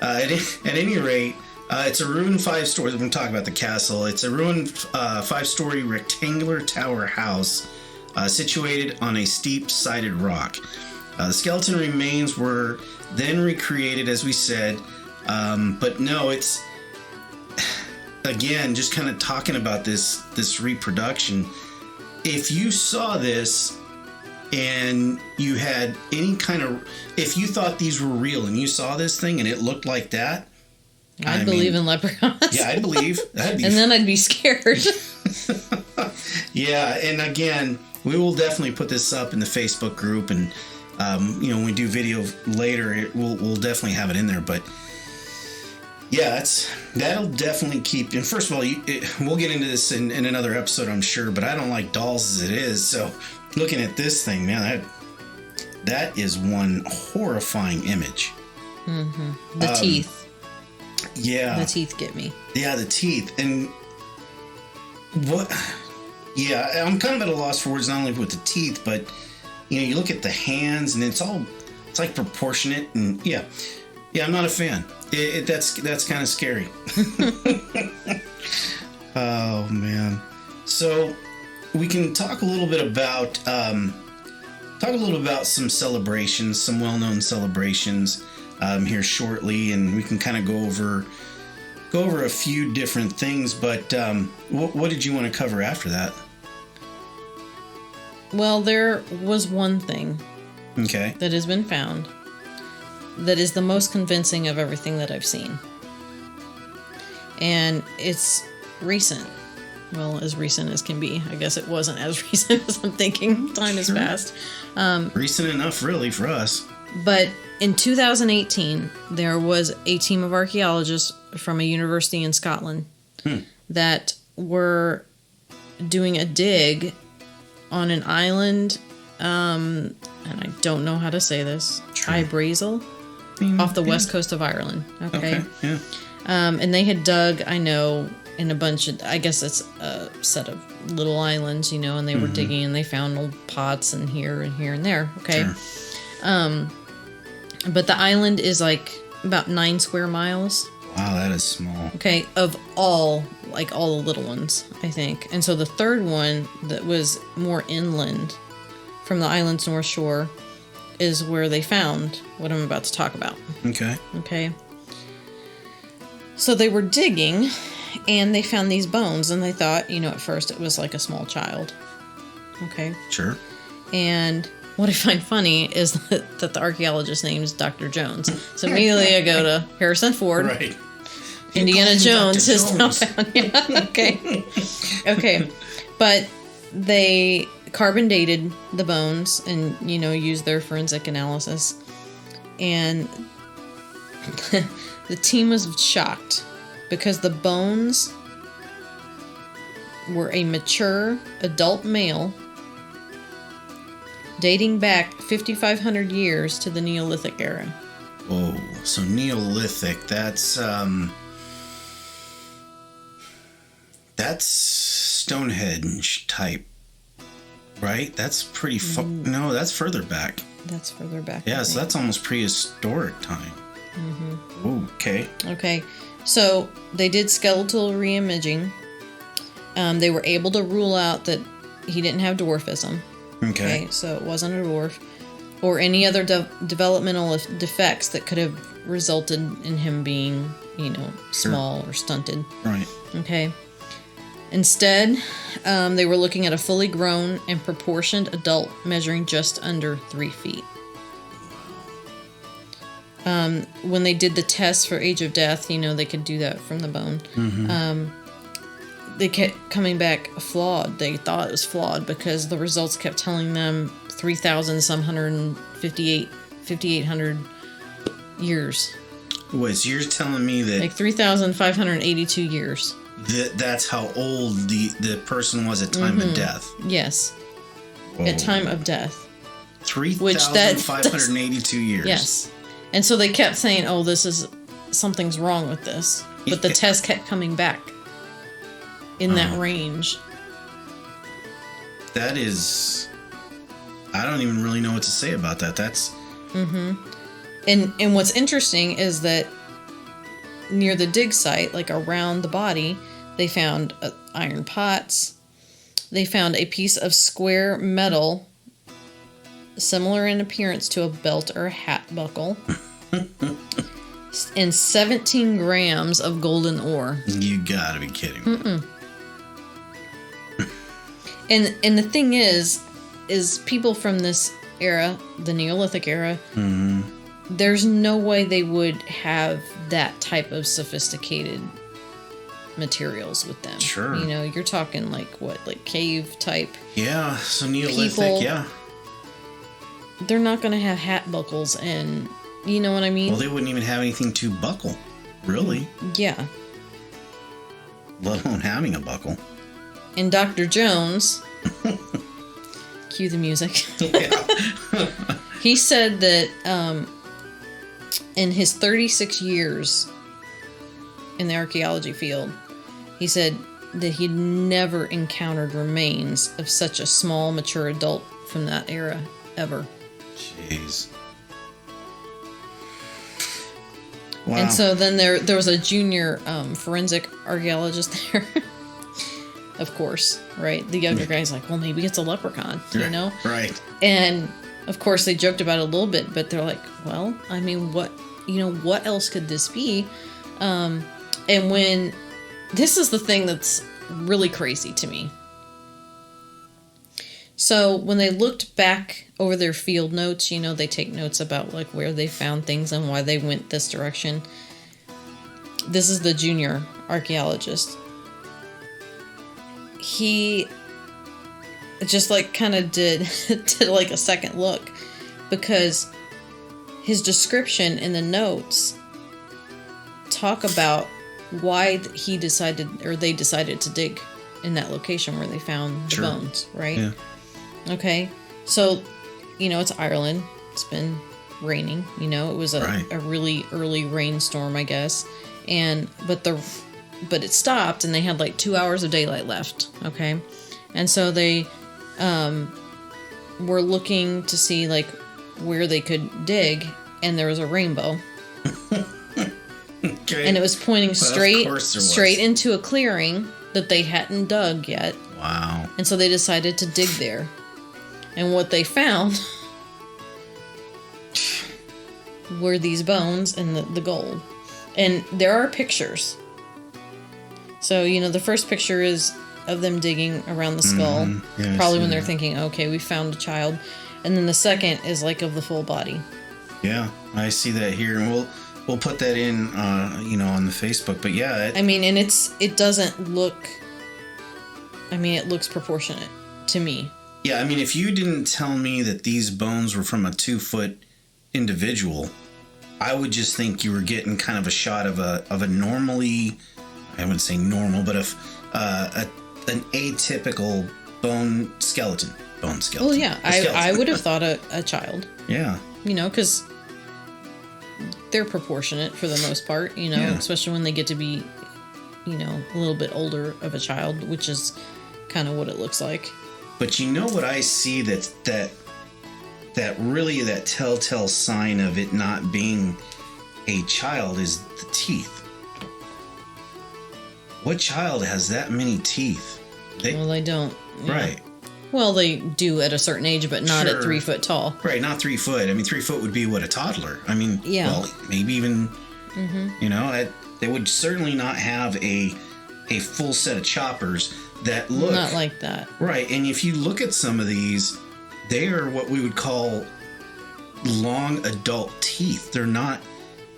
At any rate, it's a ruined 5-story. We're going to talk about the castle. It's a ruined 5-story rectangular tower house situated on a steep-sided rock. The skeleton remains were then recreated, as we said, but no, it's again just kind of talking about this reproduction. If you saw this and you had any kind of, if you thought these were real and you saw this thing and it looked like that, I'd believe in leprechauns. Yeah, I'd believe. And then I'd be scared. Yeah, and again, we will definitely put this up in the Facebook group, and when we do video later, we'll definitely have it in there. But yeah, that'll definitely keep. And first of all, we'll get into this in another episode, I'm sure. But I don't like dolls as it is, so looking at this thing, man, that is one horrifying image. Mm-hmm. The teeth. Yeah. The teeth get me. Yeah, the teeth. And what? Yeah, I'm kind of at a loss for words, not only with the teeth, but you look at the hands, and it's like proportionate, and yeah, I'm not a fan. That's kind of scary. Oh man. So we can talk a little bit about some celebrations, some well-known celebrations here shortly, and we can kind of go over a few different things. But what did you want to cover after that? Well, there was one thing that has been found that is the most convincing of everything that I've seen. And it's recent. Well, as recent as can be. I guess it wasn't as recent as I'm thinking. Time has passed. Recent enough, really, for us. But in 2018, there was a team of archaeologists from a university in Scotland that were doing a dig on an island, and I don't know how to say this, Ibrazel, off the west coast of Ireland. Okay. Yeah. And they had dug, I know, in a bunch of, I guess it's a set of little islands, and they were digging, and they found old pots and here and there. Okay. Sure. But the island is like about 9 square miles. Wow, that is small. Okay, of all the little ones, I think. And so the third one that was more inland from the island's north shore is where they found what I'm about to talk about. Okay. So they were digging, and they found these bones, and they thought, at first it was like a small child. Okay. Sure. And what I find funny is that the archaeologist's name is Dr. Jones. So immediately I go to Harrison Ford. Right. Indiana Jones is now found. Yeah, okay. Okay. But they carbon dated the bones and, used their forensic analysis. And the team was shocked because the bones were a mature adult male dating back 5,500 years to the Neolithic era. Whoa, so Neolithic, that's Stonehenge type, right? That's pretty no, that's further back. That's further back. Yeah, so that's almost prehistoric time. Mm-hmm. Ooh, okay. Okay, so they did skeletal reimaging. They were able to rule out that he didn't have dwarfism. Okay, so it wasn't a dwarf or any other developmental defects that could have resulted in him being, small or stunted. Right. Okay. Instead, they were looking at a fully grown and proportioned adult measuring just under 3 feet. When they did the test for age of death, they could do that from the bone. Mm-hmm. They kept coming back flawed. They thought it was flawed because the results kept telling them 5,800 years. Wait, so you're telling me that... Like 3,582 years. That's how old the person was at time of death? Yes. Whoa. At time of death. 3,582 years. Yes. And so they kept saying, something's wrong with this. But the test kept coming back in that range. That is... I don't even really know what to say about that. That's... Mm-hmm. And what's interesting is that near the dig site, like around the body, they found iron pots. They found a piece of square metal similar in appearance to a belt or a hat buckle. And 17 grams of golden ore. You gotta be kidding me. And the thing is people from this era, the Neolithic era, there's no way they would have that type of sophisticated materials with them. Sure. You know, you're talking like cave type. Yeah, so Neolithic, people, yeah. They're not going to have hat buckles and, you know what I mean? Well, they wouldn't even have anything to buckle, really. Yeah. Let alone having a buckle. And Dr. Jones, cue the music. Yeah. He said that in his 36 years in the archaeology field, he said that he'd never encountered remains of such a small, mature adult from that era ever. Jeez. Wow. And so then there was a junior forensic archaeologist there. Of course, right? The younger guy's like, well, maybe it's a leprechaun, you know? Right. And of course they joked about it a little bit, but they're like, well, I mean, what else could this be? And when, this is the thing that's really crazy to me. So when they looked back over their field notes, you know, they take notes about like where they found things and why they went this direction. This is the junior archaeologist. He just like kind of did like a second look, because his description in the notes talk about why they decided to dig in that location where they found the bones, right? Yeah. Okay. So, you know, it's Ireland. It's been raining, you know, it was a really early rainstorm, I guess. But it stopped and they had like 2 hours of daylight left. Okay. And so they were looking to see like where they could dig, and there was a rainbow. Okay. And it was pointing straight into a clearing that they hadn't dug yet. Wow. And so they decided to dig there. And what they found were these bones and the gold. And there are pictures. So, you know, the first picture is of them digging around the skull. Yeah, probably when they're thinking, okay, we found a child. And then the second is like of the full body. Yeah, I see that here. And we'll put that in, you know, on the Facebook. But yeah. I mean, and it doesn't look... I mean, it looks proportionate to me. Yeah, I mean, if you didn't tell me that these bones were from a 2-foot individual, I would just think you were getting kind of a shot of a normally, I wouldn't say normal, but an atypical bone skeleton. Well, yeah, I would have thought a child. Yeah. You know, because they're proportionate for the most part, you know, especially when they get to be, you know, a little bit older of a child, which is kind of what it looks like. But you know what I see that really that telltale sign of it not being a child is the teeth. What child has that many teeth? Well, they don't. Yeah. Right. Well, they do at a certain age, but not at 3 foot tall. Right, not 3 foot. I mean, 3 foot would be what, a toddler? I mean, well, maybe even, you know, they would certainly not have a full set of choppers that look... Not like that. Right, and if you look at some of these, they are what we would call long adult teeth. They're not,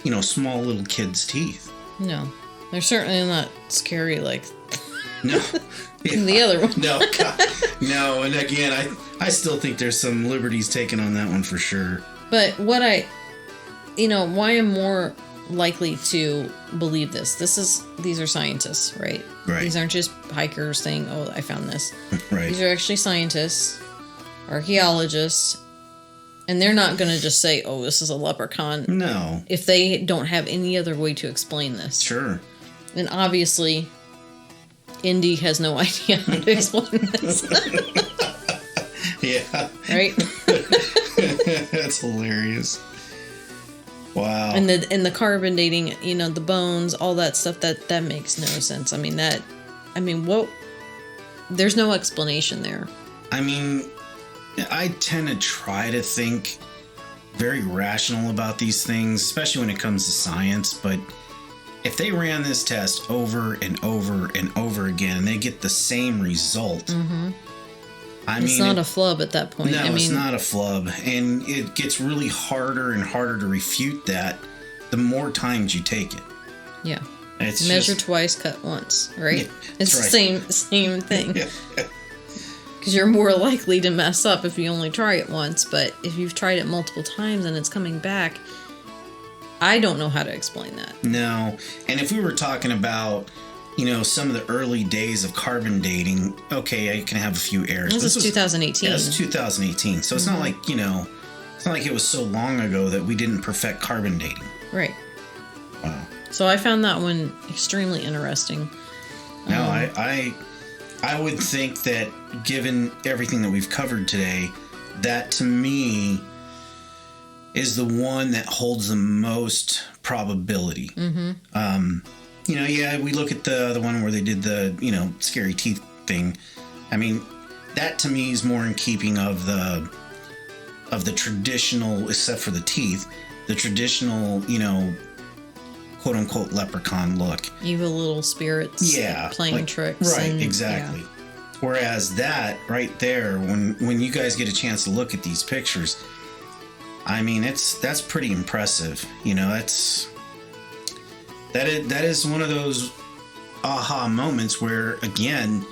you know, small little kids' teeth. No. They're certainly not scary like... No. The other one. No, God, no. And again, I still think there's some liberties taken on that one for sure. But what why I'm more likely to believe these are scientists, right? Right. These aren't just hikers saying, oh, I found this. Right. These are actually scientists, archaeologists, and they're not going to just say, oh, this is a leprechaun. No. If they don't have any other way to explain this. Sure. And obviously... Indy has no idea how to explain this. Yeah. Right? That's hilarious. Wow. And the carbon dating, the bones, all that stuff, that makes no sense. What? There's no explanation there. I tend to try to think very rational about these things, especially when it comes to science, but if they ran this test over and over and over again and they get the same result, it's not a flub at that point. No, it's not a flub. And it gets really harder and harder to refute that the more times you take it. Yeah. It's measure twice, cut once, right? Yeah, it's the same thing. Yeah. Because you're more likely to mess up if you only try it once. But if you've tried it multiple times and it's coming back, I don't know how to explain that. No. And if we were talking about, some of the early days of carbon dating, okay, I can have a few errors. This is 2018. Yeah, this is 2018. So it's not like, it's not like it was so long ago that we didn't perfect carbon dating. Right. Wow. So I found that one extremely interesting. No, I would think that given everything that we've covered today, that to me is the one that holds the most probability. We look at the one where they did the, scary teeth thing. That to me is more in keeping of the traditional, except for the teeth, the traditional, quote unquote leprechaun look. Evil little spirits playing tricks. Right, exactly. Yeah. Whereas that right there, when you guys get a chance to look at these pictures, that's pretty impressive. That is one of those aha moments where, again,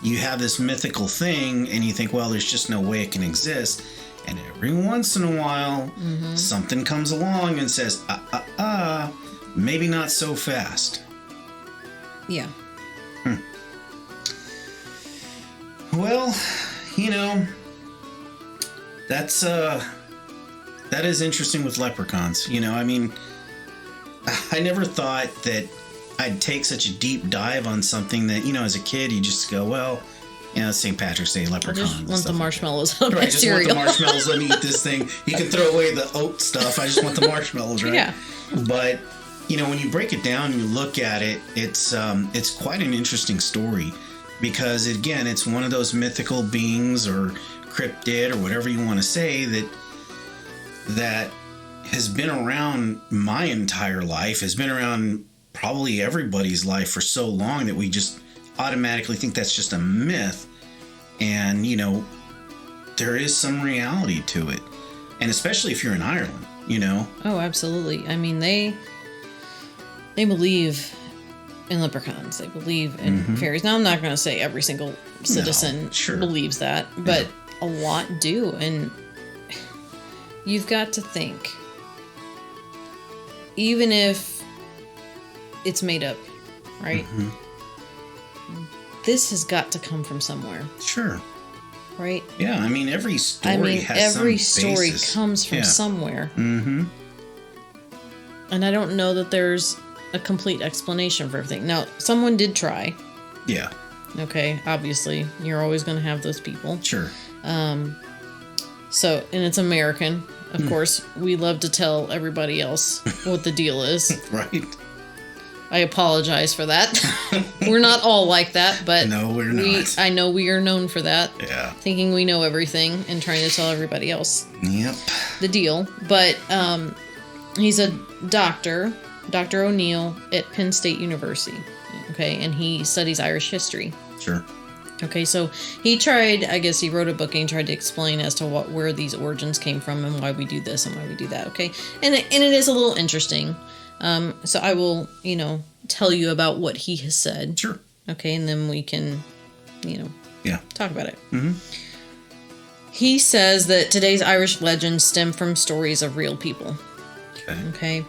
you have this mythical thing and you think, well, there's just no way it can exist. And every once in a while, something comes along and says, maybe not so fast. Yeah. Well, that is interesting with leprechauns. I never thought that I'd take such a deep dive on something that, as a kid, you just go, well, St. Patrick's Day, leprechauns. I just want the marshmallows on my just cereal. want the marshmallows. Let me eat this thing. You can throw away the oat stuff. I just want the marshmallows, right? Yeah. But, when you break it down and you look at it, it's quite an interesting story because, again, it's one of those mythical beings or cryptid or whatever you want to say that has been around my entire life, has been around probably everybody's life for so long that we just automatically think that's just a myth. And, there is some reality to it. And especially if you're in Ireland, Oh, absolutely. They believe in leprechauns. They believe in fairies. Now, I'm not going to say every single citizen believes that, but a lot do. And you've got to think, even if it's made up, right? This has got to come from somewhere. Sure. Right? Yeah, every story has every some story basis. comes from somewhere. And I don't know that there's a complete explanation for everything. Now, someone did try. Yeah. Okay, obviously, you're always going to have those people. Sure. So, and it's American. Of course, we love to tell everybody else what the deal is. Right. I apologize for that. We're not all like that, but no, we're not. I know we are known for that. Yeah. Thinking we know everything and trying to tell everybody else the deal. But he's a doctor, Dr. O'Neill at Penn State University. Okay, and he studies Irish history. Sure. Okay, so he tried, I guess he wrote a book and he tried to explain as to where these origins came from and why we do this and why we do that, okay? And it is a little interesting. So I will, tell you about what he has said. Sure. Okay, and then we can, talk about it. He says that today's Irish legends stem from stories of real people. Okay.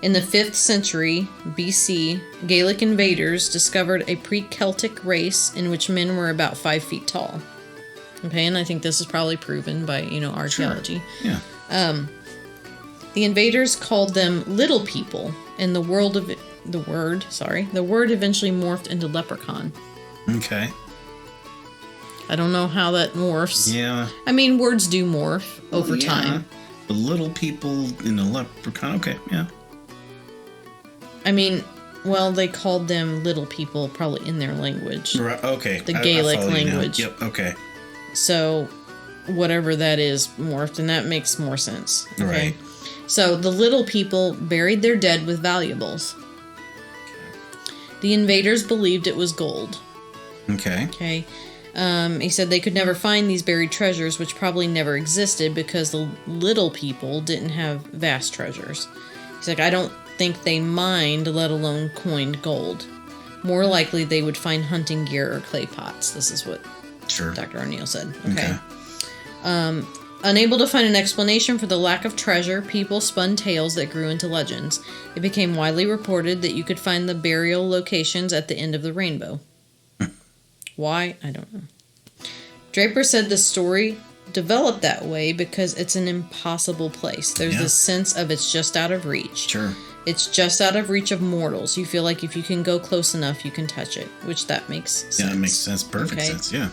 In the 5th century BC, Gaelic invaders discovered a pre-Celtic race in which men were about 5 feet tall. Okay, and I think this is probably proven by, archaeology. Sure. Yeah. The invaders called them little people, and the word eventually morphed into leprechaun. Okay. I don't know how that morphs. Yeah. Words do morph over time. The little people in the leprechaun. Okay, yeah. I mean, well, they called them little people probably in their language. Right. Okay. The Gaelic language. Yep. Okay. So, whatever that is morphed, and that makes more sense. Okay? Right. So, the little people buried their dead with valuables. The invaders believed it was gold. Okay. Okay. He said they could never find these buried treasures, which probably never existed because the little people didn't have vast treasures. He's like, I don't think they mined, let alone coined gold. More likely they would find hunting gear or clay pots. This is what Dr. O'Neill said. Okay. Unable to find an explanation for the lack of treasure, people spun tales that grew into legends. It became widely reported that you could find the burial locations at the end of the rainbow. Why? I don't know. Draper said the story developed that way because it's an impossible place. There's this sense of it's just out of reach. Sure. It's just out of reach of mortals. You feel like if you can go close enough, you can touch it, which that makes sense. Yeah, it makes sense. Perfect sense, yeah.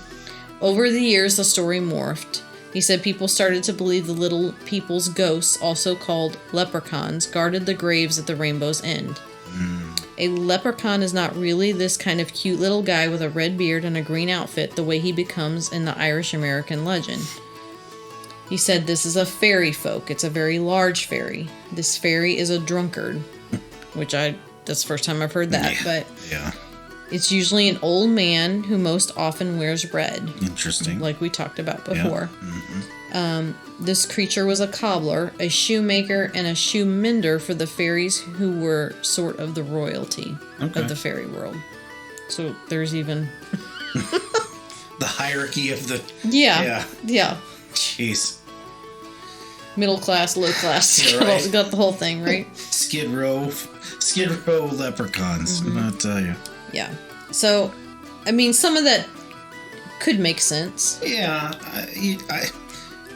Over the years, the story morphed. He said people started to believe the little people's ghosts, also called leprechauns, guarded the graves at the rainbow's end. A leprechaun is not really this kind of cute little guy with a red beard and a green outfit the way he becomes in the Irish-American legend. He said this is a fairy folk. It's a very large fairy. This fairy is a drunkard, which that's the first time I've heard that, but it's usually an old man who most often wears red. Interesting. Like we talked about before. This creature was a cobbler, a shoemaker, and a shoe mender for the fairies who were sort of the royalty of the fairy world. So there's even... the hierarchy of the... Yeah. Jeez. Middle class, low class. Right. Got the whole thing, right? Skid Row leprechauns. I'll tell you. Yeah. So, I mean, some of that could make sense. Yeah.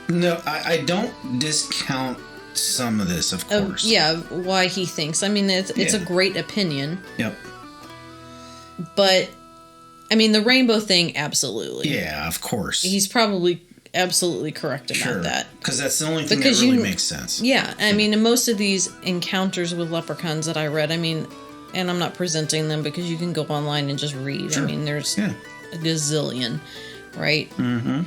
I don't discount some of this, of course. Why he thinks. I mean, it's a great opinion. Yep. But, I mean, the rainbow thing, absolutely. Yeah, of course. He's probably absolutely correct about that. Because that's the only thing that really makes sense. Yeah. I mean, in most of these encounters with leprechauns that I read, I mean, and I'm not presenting them because you can go online and just read. Sure. I mean, there's a gazillion, right? Mm-hmm.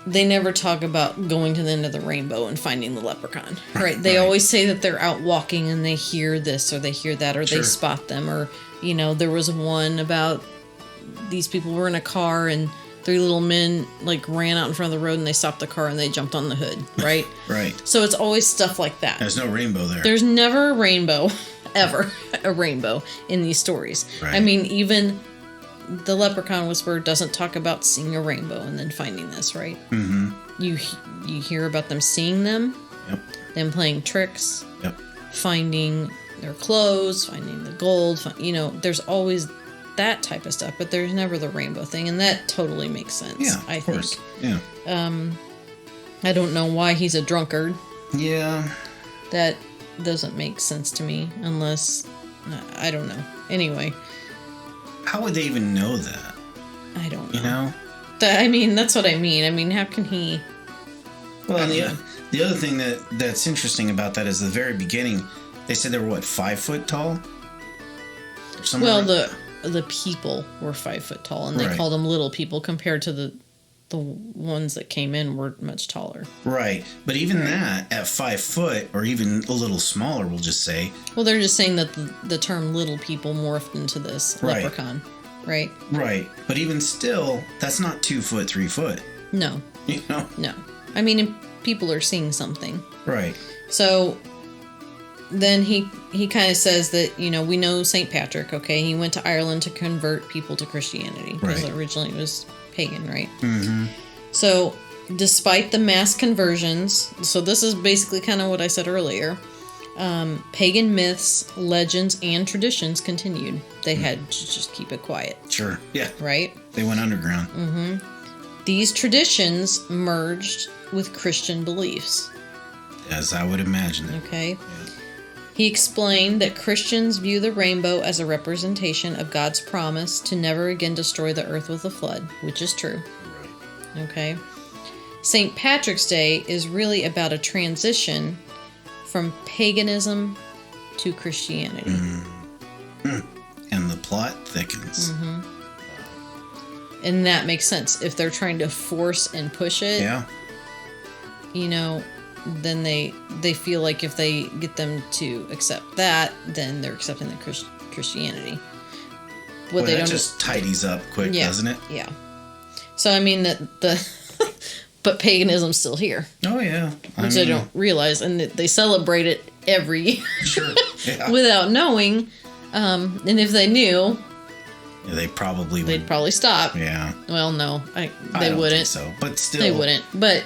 They never talk about going to the end of the rainbow and finding the leprechaun, right? They always say that they're out walking and they hear this or they hear that or they spot them. Or, you know, there was one about these people were in a car and 3 little men like ran out in front of the road and they stopped the car and they jumped on the hood, right? Right. So it's always stuff like that. There's no rainbow there. There's never a rainbow, ever a rainbow in these stories. Right. I mean, even the Leprechaun Whisperer doesn't talk about seeing a rainbow and then finding this, right? Mm-hmm. You hear about them seeing them, them playing tricks, finding their clothes, finding the gold. You know, there's always that type of stuff, but there's never the rainbow thing, and that totally makes sense. Yeah, I of course. think. Yeah. I don't know why he's a drunkard. Yeah. That doesn't make sense to me, unless I don't know. Anyway. How would they even know that? I don't know. You know? I mean, that's what I mean. I mean, how can he... Well, the other thing that's interesting about that is the very beginning, they said they were, 5 foot tall? Well, the people were 5 foot tall, and they called them little people compared to the ones that came in were much taller. Right. But even that, at 5 foot, or even a little smaller, we'll just say. Well, they're just saying that the term little people morphed into this leprechaun, right? Right. But even still, that's not 2 foot, 3 foot. No. You know? No. I mean, people are seeing something. Right. So then he kind of says that, you know, we know St. Patrick, okay? He went to Ireland to convert people to Christianity. Because originally it was pagan, right? Mm-hmm. So despite the mass conversions, so this is basically kind of what I said earlier, pagan myths, legends, and traditions continued. They had to just keep it quiet. Sure. Yeah. Right? They went underground. Mm-hmm. These traditions merged with Christian beliefs. As I would imagine. Okay. Yeah. He explained that Christians view the rainbow as a representation of God's promise to never again destroy the earth with a flood, which is true. Right. Okay. St. Patrick's Day is really about a transition from paganism to Christianity. And the plot thickens. And that makes sense. If they're trying to force and push it, you know, then they feel like if they get them to accept that, then they're accepting the Christianity. Well, that just tidies up quick, doesn't it? Yeah. So I mean but paganism's still here. Oh yeah, Which I don't realize, and they celebrate it every year. Sure. Yeah. Without knowing, and if they knew, they'd probably stop. Yeah. Well, no, they don't wouldn't. Think so, but still, they wouldn't. But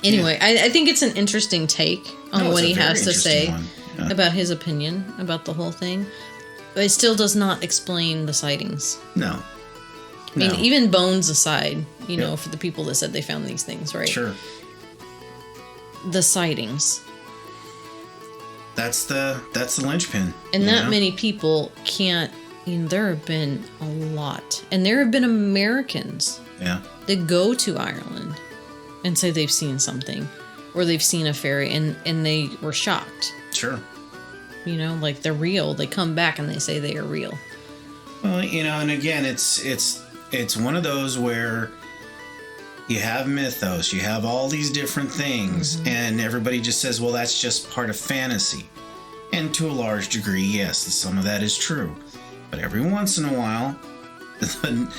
anyway, I think it's an interesting take on what he has to say about his opinion about the whole thing. But it still does not explain the sightings. No. I mean, even bones aside, you know, for the people that said they found these things, right? Sure. The sightings. That's the linchpin. And that many people can't, you know, there have been a lot. And there have been Americans that go to Ireland and say they've seen something. Or they've seen a fairy and they were shocked. Sure. You know, like they're real. They come back and they say they are real. Well, you know, and again, it's one of those where you have mythos, you have all these different things, and everybody just says, well, that's just part of fantasy. And to a large degree, yes, some of that is true. But every once in a while, the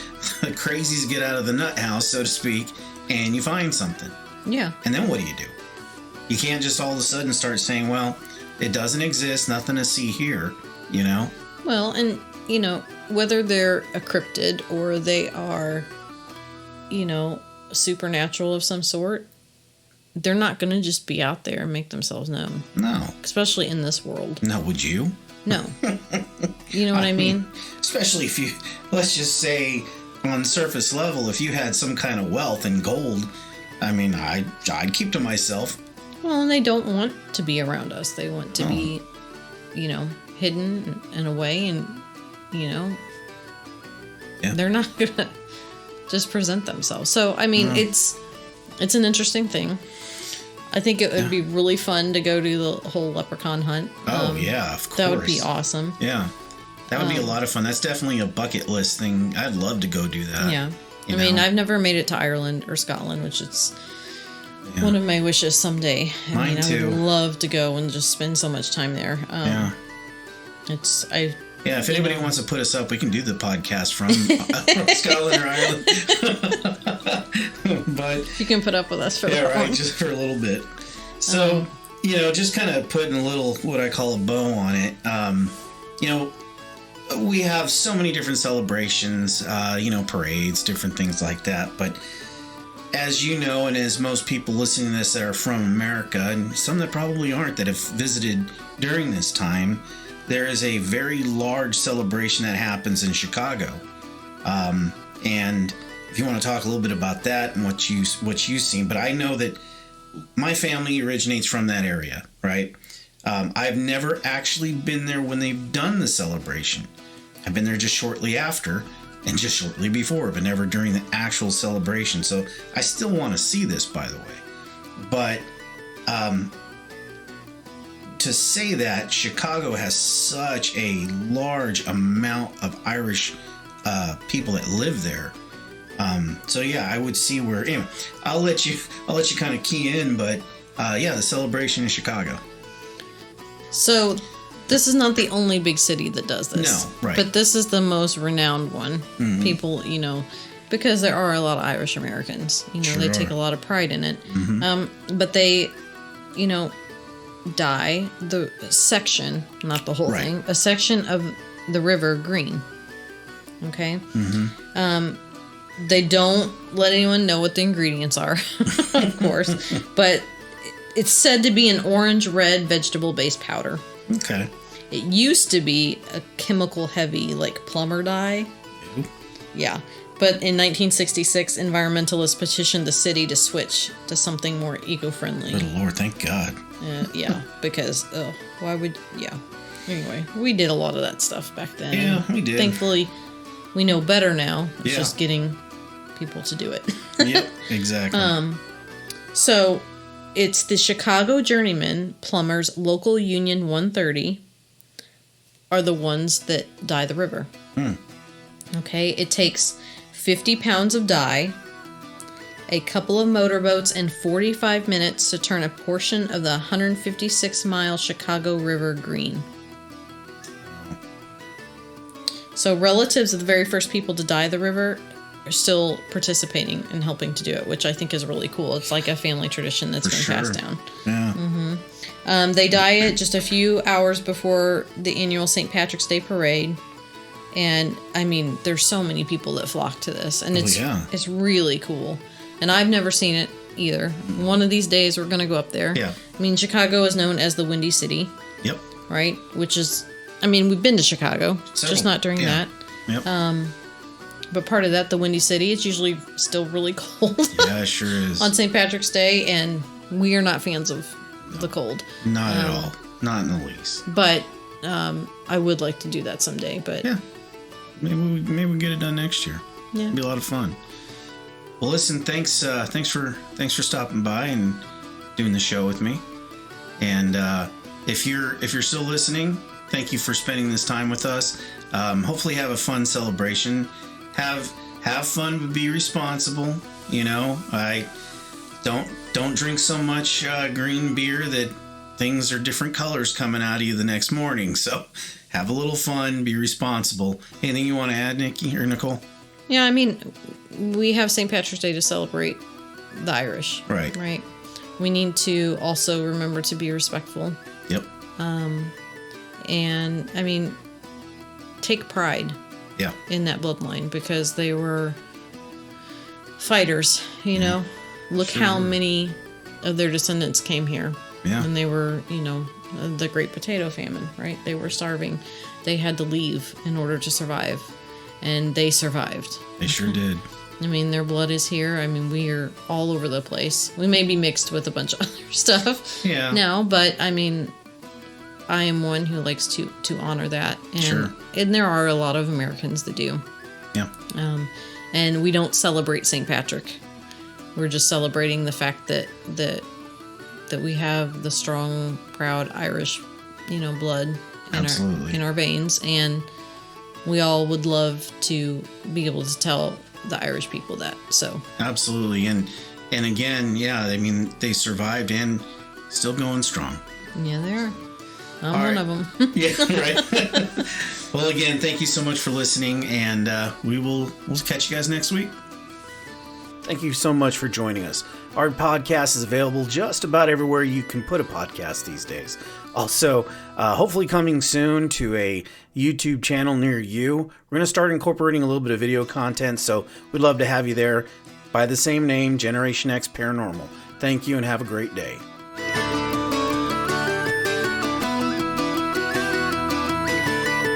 crazies get out of the nut house, so to speak, and you find something. Yeah. And then what do? You can't just all of a sudden start saying, well, it doesn't exist, nothing to see here, you know? Well, and, you know, whether they're a cryptid or they are, you know, supernatural of some sort, they're not going to just be out there and make themselves known. No. Especially in this world. No, would you? No. You know what I mean? Especially if you, let's just say, on surface level, if you had some kind of wealth and gold, I mean, I'd keep to myself. Well, and they don't want to be around us. They want to be, you know, hidden and away, and, you know, they're not going to just present themselves. So, I mean, it's an interesting thing. I think it would be really fun to go to the whole leprechaun hunt. Yeah, of course. That would be awesome. Yeah. That would be a lot of fun. That's definitely a bucket list thing. I'd love to go do that. Yeah. I mean, I've never made it to Ireland or Scotland, which is one of my wishes someday. Mine too. I would love to go and just spend so much time there. If anybody wants to put us up, we can do the podcast from Scotland or Ireland. But you can put up with us for a little while. just for a little bit. So, you know, just kind of putting a little, what I call a bow on it. You know, we have so many different celebrations, you know, parades, different things like that. But as you know, and as most people listening to this that are from America, and some that probably aren't, that have visited during this time, there is a very large celebration that happens in Chicago. And if you want to talk a little bit about that and what you've seen, but I know that my family originates from that area, right? I've never actually been there when they've done the celebration. I've been there just shortly after and just shortly before, but never during the actual celebration. So I still want to see this, by the way. But to say that Chicago has such a large amount of Irish people that live there. So yeah, I would see where. Anyway, I'll let you kind of key in, but the celebration in Chicago. So this is not the only big city that does this. No, right. But this is the most renowned one. Mm-hmm. People, you know, because there are a lot of Irish Americans. You know, they take a lot of pride in it. Mm-hmm. But they, you know, dye the section, not the whole thing, a section of the river green. Okay? Mm-hmm. They don't let anyone know what the ingredients are, of course. But it's said to be an orange-red vegetable-based powder. Okay. It used to be a chemical-heavy, like, plumber dye. Ew. Yeah. But in 1966, environmentalists petitioned the city to switch to something more eco-friendly. Good Lord, thank God. Yeah, because, why would... Yeah. Anyway, we did a lot of that stuff back then. Yeah, we did. Thankfully, we know better now. It's just getting people to do it. Yep, exactly. So it's the Chicago Journeyman Plumbers Local Union 130 are the ones that dye the river. Okay, it takes 50 pounds of dye, a couple of motorboats, and 45 minutes to turn a portion of the 156-mile Chicago River green. So relatives of the very first people to dye the river are still participating and helping to do it, which I think is really cool. It's like a family tradition that's been passed down. Yeah. They dye it just a few hours before the annual St. Patrick's Day parade. And, I mean, there's so many people that flock to this. And it's really cool. And I've never seen it either. One of these days, we're going to go up there. Yeah. I mean, Chicago is known as the Windy City. Yep. Right? Which is, I mean, we've been to Chicago. Just not during that. Yep. But part of that, the Windy City, it's usually still really cold. Yeah, it sure is. On St. Patrick's Day. And we are not fans of the cold. Not at all. Not in the least. But I would like to do that someday. But yeah. Maybe we get it done next year. Yeah, it'll be a lot of fun. Well, listen, thanks for stopping by and doing the show with me. And if you're still listening, thank you for spending this time with us. Hopefully, have a fun celebration. Have fun, but be responsible. You know, I don't drink so much green beer that things are different colors coming out of you the next morning. So. Have a little fun, be responsible. Anything you want to add, Nikki or Nicole? Yeah, I mean, we have St. Patrick's Day to celebrate the Irish. Right. We need to also remember to be respectful. Yep. And, I mean, take pride in that bloodline because they were fighters, you know. Look how many of their descendants came here. Yeah. And they were, you know, the Great Potato Famine, right? They were starving. They had to leave in order to survive. And they survived. They sure did. I mean, their blood is here. I mean, we are all over the place. We may be mixed with a bunch of other stuff now, but I mean, I am one who likes to honor that. And, and there are a lot of Americans that do. Yeah. And we don't celebrate St. Patrick. We're just celebrating the fact that we have the strong, proud Irish, you know, blood in our veins, and we all would love to be able to tell the Irish people that. So absolutely, and again, I mean, they survived and still going strong. Yeah, they are. I'm one of them. Yeah, right. Well, again, thank you so much for listening, and we'll catch you guys next week. Thank you so much for joining us. Our podcast is available just about everywhere you can put a podcast these days. Also, hopefully coming soon to a YouTube channel near you. We're going to start incorporating a little bit of video content, so we'd love to have you there by the same name, Generation X Paranormal. Thank you and have a great day.